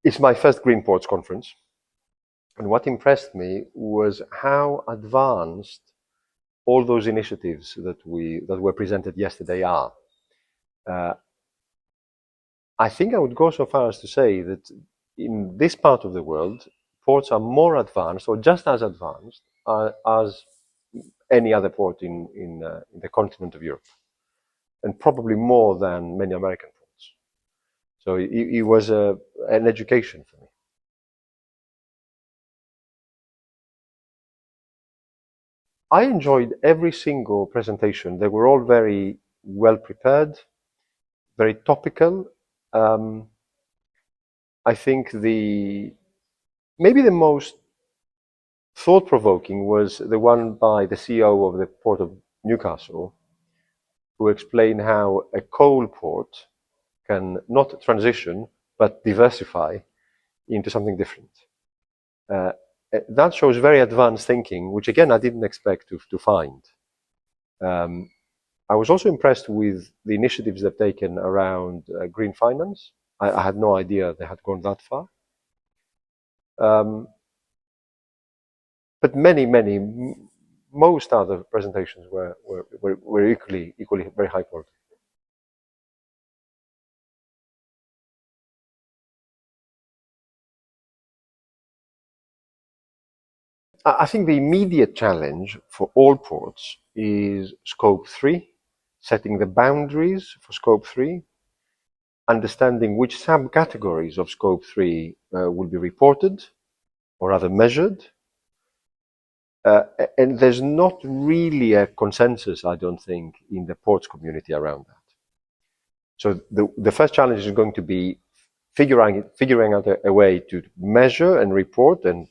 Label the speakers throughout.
Speaker 1: It's my first GreenPorts conference, and what impressed me was how advanced all those initiatives that were presented yesterday are. I think I would go so far as to say that in this part of the world, ports are more advanced, or just as advanced, as any other port in the continent of Europe, and probably more than many American ports. So it was an education for me. I enjoyed every single presentation. They were all very well prepared, very topical. I think maybe the most thought-provoking was the one by the CEO of the Port of Newcastle, who explained how a coal port can not transition, but diversify into something different. That shows very advanced thinking, which again, I didn't expect to find. I was also impressed with the initiatives they've taken around green finance. I had no idea they had gone that far. But most other presentations were equally very high quality. I think the immediate challenge for all ports is Scope 3, setting the boundaries for Scope 3, understanding which subcategories of Scope 3 will be reported or rather measured. And there's not really a consensus, I don't think, in the ports community around that. So the first challenge is going to be figuring out a way to measure and report and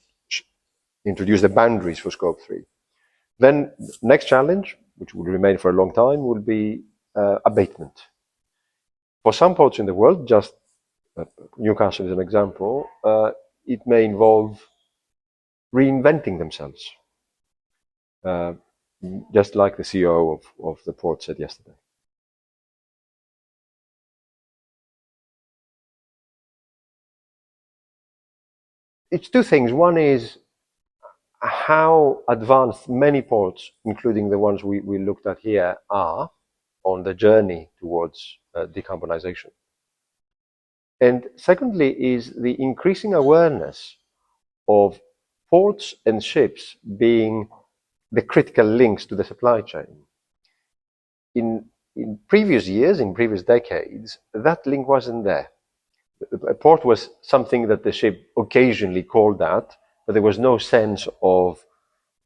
Speaker 1: introduce the boundaries for Scope 3. Then next challenge, which will remain for a long time, will be abatement. For some ports in the world, just Newcastle is an example, it may involve reinventing themselves, just like the CEO of the port said yesterday. It's two things. One is how advanced many ports, including the ones we looked at here, are on the journey towards decarbonization. And secondly is the increasing awareness of ports and ships being the critical links to the supply chain. In previous years, in previous decades, that link wasn't there. A port was something that the ship occasionally called at, but there was no sense of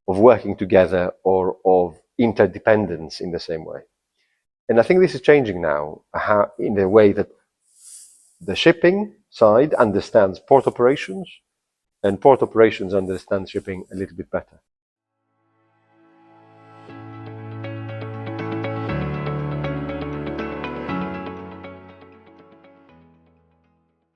Speaker 1: working together or of interdependence in the same way. And I think this is changing now in the way that the shipping side understands port operations and port operations understand shipping a little bit better.